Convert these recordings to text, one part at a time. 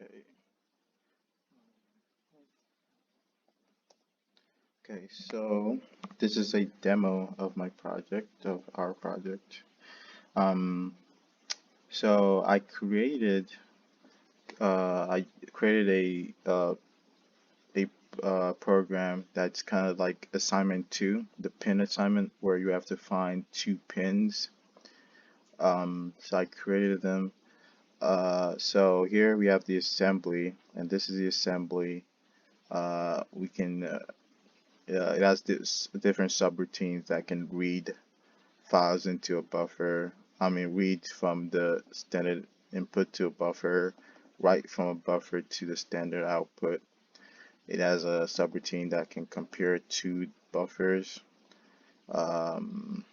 Okay. Okay, so this is a demo of my project, of our project. Um, so I created a program that's kind of like assignment two, the pin assignment, where you have to find two pins. So I created them. So here we have the assembly, and this is the assembly. We can It has this different subroutines that can read files into a buffer. I mean, read from the standard input to a buffer, write from a buffer to the standard output. It has a subroutine that can compare two buffers. Um,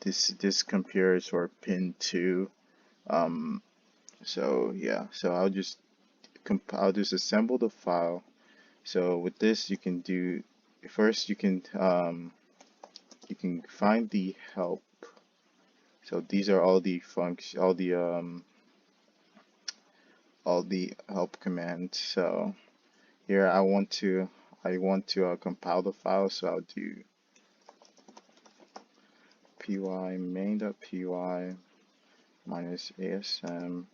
this compares for pin 2. Um, so yeah, so I'll just assemble the file. So with this, you can do first you can find the help. So these are all the functions, all the help commands. So here I want to compile the file. So I'll do py main.py minus asm,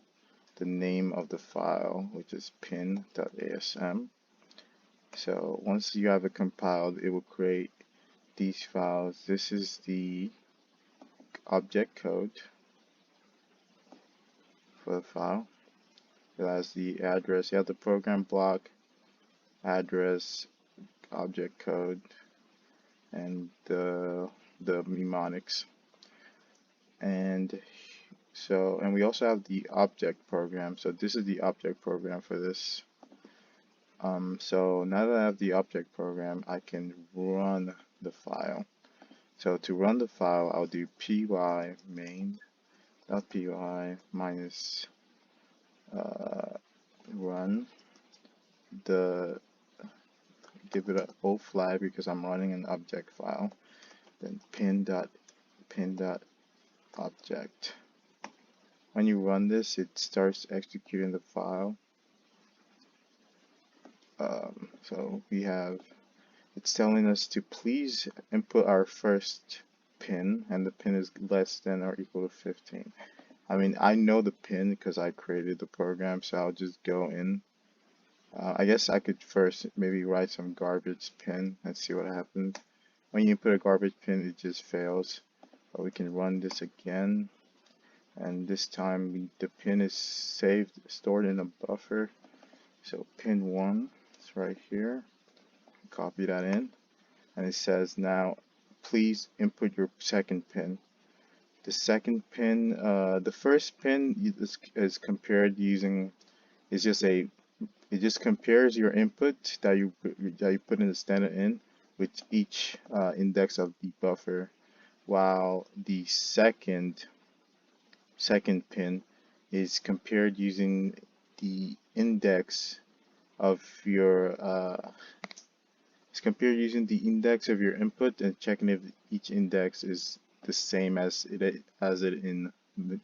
the name of the file, which is pin.asm. So once you have it compiled, it will create these files. This is the object code for the file. It has the address. You have the program block, address, object code, and the mnemonics. And and we also have the object program. So this is the object program for this. So now that I have the object program, I can run the file. So to run the file, I'll do py main.py minus run the give it a O flag because I'm running an object file. Then pin.object. When you run this, it starts executing the file. So it's telling us to please input our first pin, and the pin is less than or equal to 15. I mean, I know the pin because I created the program, so I'll just go in. I guess I could first maybe write some garbage pin and see what happens. When you put a garbage pin, it just fails. But we can run this again, and this time the pin is stored in a buffer. So pin 1 is right here. Copy that in, and it says now please input your second pin. The second pin, the first pin is compared using is just a it just compares your input that you put in the standard in with each index of the buffer, while the second pin is compared using the index of your input and checking if each index is the same as it in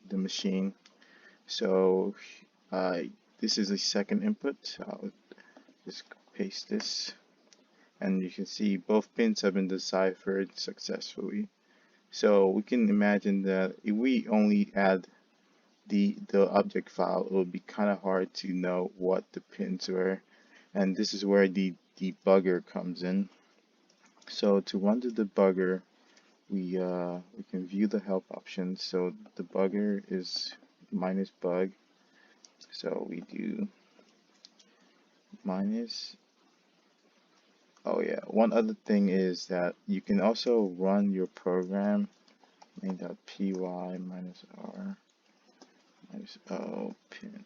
the machine. So this is the second input. I'll just paste this, and you can see both pins have been deciphered successfully. So we can imagine that if we only add the object file, it would be kind of hard to know what the pins were, and this is where the debugger comes in. So to run the debugger, we can view the help options. So debugger is minus bug. So we do minus. Oh yeah, one other thing is that you can also run your program main.py minus r minus o pin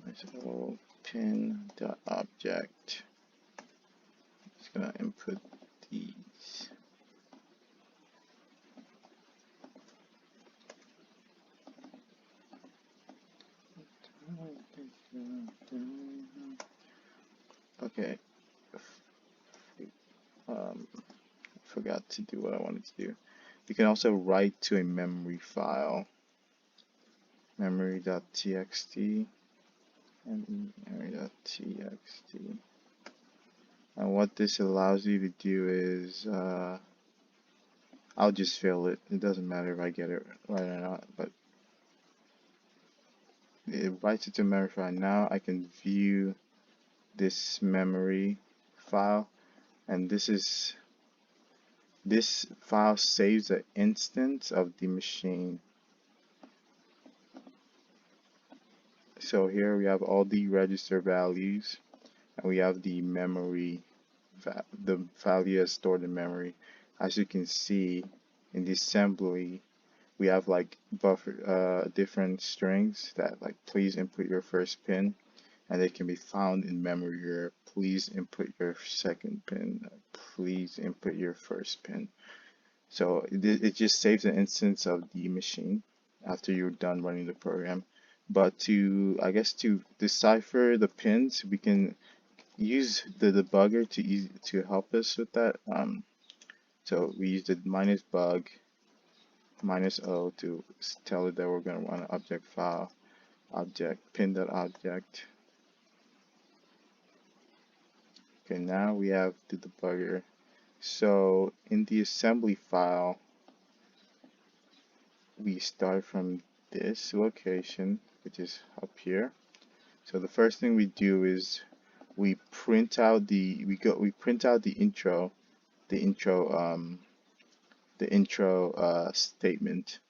minus o pin dot object. It's gonna input these. Okay. Forgot to do what I wanted to do. You can also write to a memory file. memory.txt and memory.txt. And what this allows you to do is, I'll just fill it. It doesn't matter if I get it right or not, but it writes it to memory file. Now I can view this memory file, and this file saves an instance of the machine. So here we have all the register values, and we have the memory, the value is stored in memory. As you can see in the assembly, we have like buffer, different strings that like please input your first pin, and they can be found in memory here. Please input your second pin. Please input your first pin. So it just saves an instance of the machine after you're done running the program. But I guess to decipher the pins, we can use the debugger to help us with that. So we use the -bug -o to tell it that we're going to run an object file, object pin.object. Okay, now we have the debugger. So in the assembly file, we start from this location, which is up here. So the first thing we do is we print out the intro, the intro statement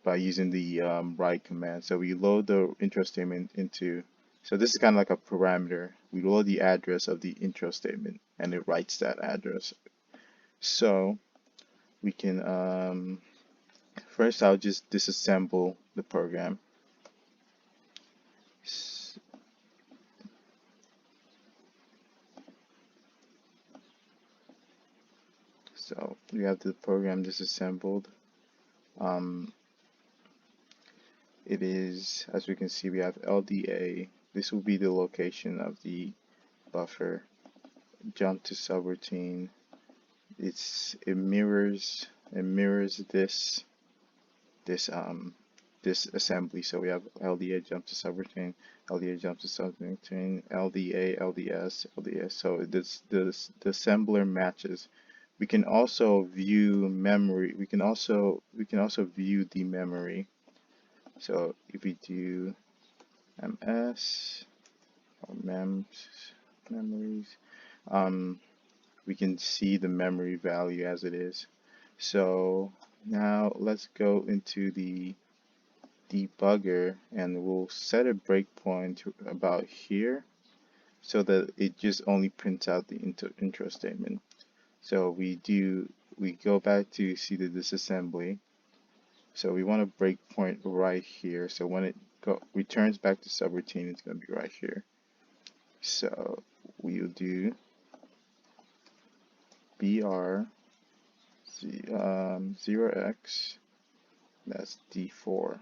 by using the write command. So we load the intro statement into, so this is kind of like a parameter. We load the address of the intro statement and it writes that address. So we can, first I'll just disassemble the program. So we have the program disassembled. It is, as we can see, we have LDA. This will be the location of the buffer. Jump to subroutine. It mirrors this assembly. So we have LDA jump to subroutine, LDA jump to subroutine, LDA, LDS, LDS. So the assembler matches. We can also view memory. We can also view the memory. So if we do ms or memories, we can see the memory value as it is. So now let's go into the debugger and we'll set a breakpoint about here so that it just only prints out the intro statement. So we go back to see the disassembly. So we want a breakpoint right here. So when it returns back to subroutine, it's going to be right here. So we'll do br 0x, that's d4.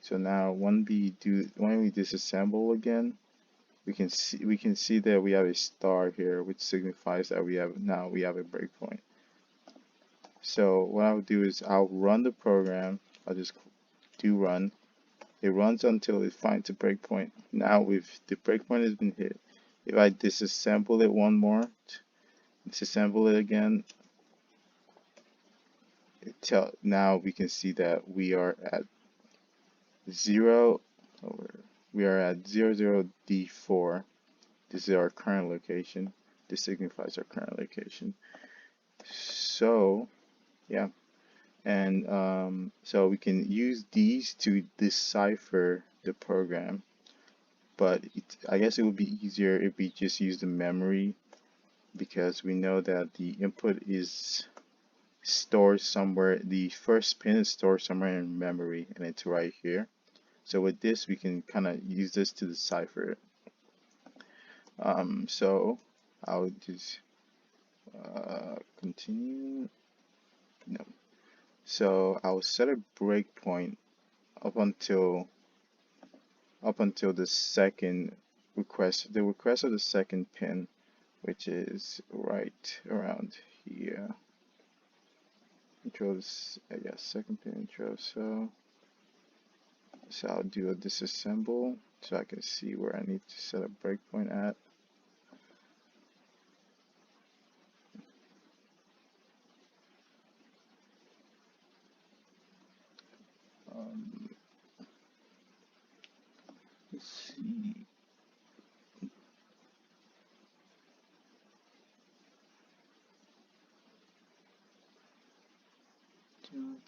So now when we disassemble again, we can see that we have a star here, which signifies that we have a breakpoint. So what I'll do is I'll run the program. I'll just do run. It runs until it finds a breakpoint. Now if the breakpoint has been hit, if I disassemble it one more, disassemble it again, now we can see that we are at 0, we are at 00D4. This is our current location. This signifies our current location. So yeah, and so we can use these to decipher the program, but I guess it would be easier if we just use the memory, because we know that the input is stored somewhere, the first pin is stored somewhere in memory, and it's right here. So with this, we can kind of use this to decipher it. So I'll just continue. No. So I'll set a breakpoint up until the second request, the request of the second pin, which is right around here. intro is, yeah, second pin intro. So I'll do a disassemble so I can see where I need to set a breakpoint at. Um, let's see.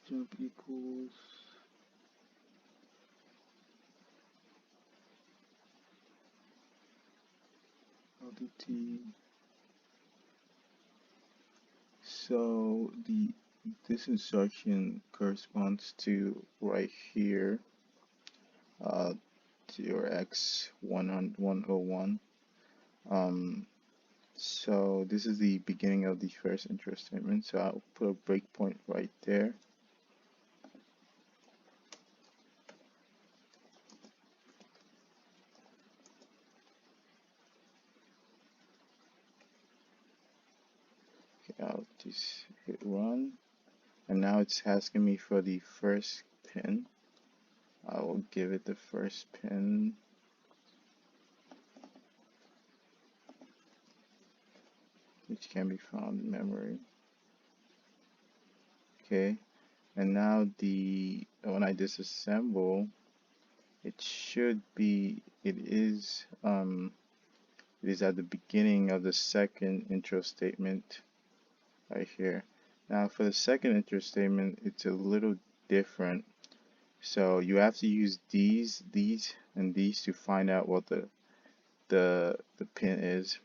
Jump equals LDT. So this instruction corresponds to right here, to your X101. So this is the beginning of the first intro statement. So I'll put a breakpoint right there. Okay, I'll just hit run. And now it's asking me for the first pin. I will give it the first pin. Which can be found in memory. Okay, and now when I disassemble, it is at the beginning of the second intro statement right here. Now for the second intro statement, it's a little different. So you have to use these, and these to find out what the pin is.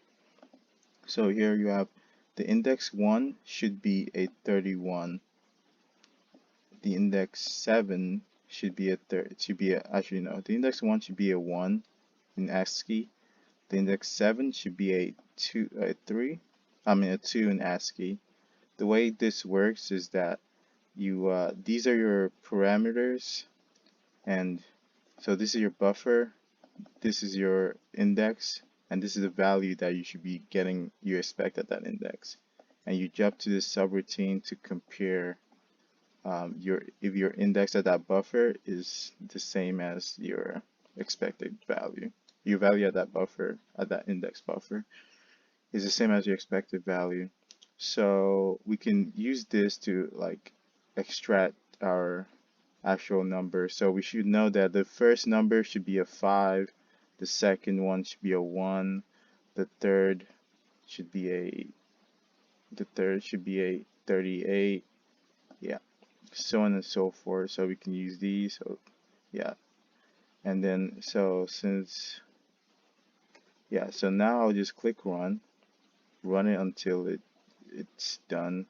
So here you have the index 1 should be a 31. The index 7 should be actually no, the index 1 should be a 1 in ASCII. The index 7 should be a 2 a 2 in ASCII. The way this works is that these are your parameters, and so this is your buffer, this is your index, and this is the value that you should be getting, you expect at that index. And you jump to this subroutine to compare if your index at that buffer is the same as your expected value. Your value at that buffer, at that index buffer, is the same as your expected value. So we can use this to like extract our actual number. So we should know that the first number should be a 5, the second one should be a 1, the third should be a 38, yeah, so on and so forth. So we can use these. So yeah, and then so now I'll just click run it until it's done,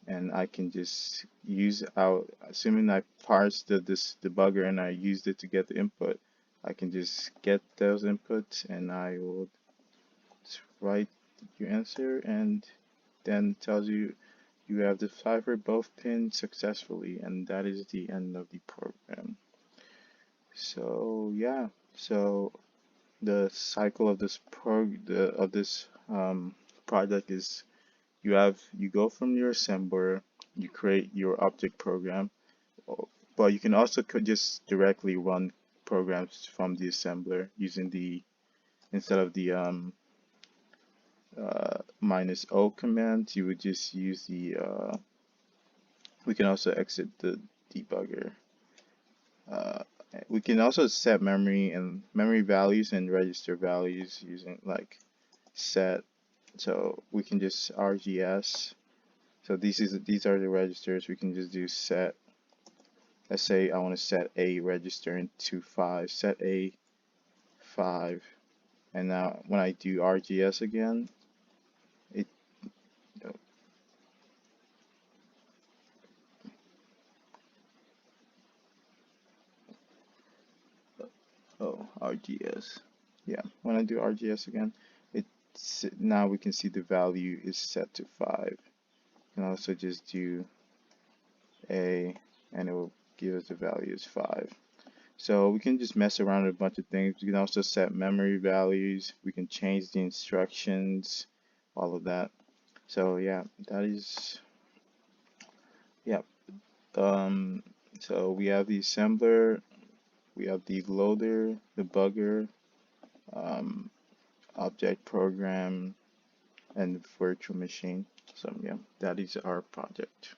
and I can just assuming I parsed this debugger and I used it to get the input, I can just get those inputs and I will write your answer, and then tells you you have deciphered both pins successfully, and that is the end of the program. So yeah, so the cycle of this project is you go from your assembler, you create your object program, but you can also just directly run programs from the assembler using instead of the -O command, you would just use we can also exit the debugger. We can also set memory values and register values using like set. So we can just RGS. So these are the registers. We can just do set. Let's say I want to set a register into 5. Set a 5. And now when I do RGS again, it RGS. Yeah, when I do RGS again, now we can see the value is set to 5. You can also just do a, and it will give us the value is 5. So we can just mess around with a bunch of things. We can also set memory values. We can change the instructions, all of that. So yeah, that is Yeah. Um, so we have the assembler, we have the loader, debugger, um, object program, and virtual machine. So yeah, that is our project.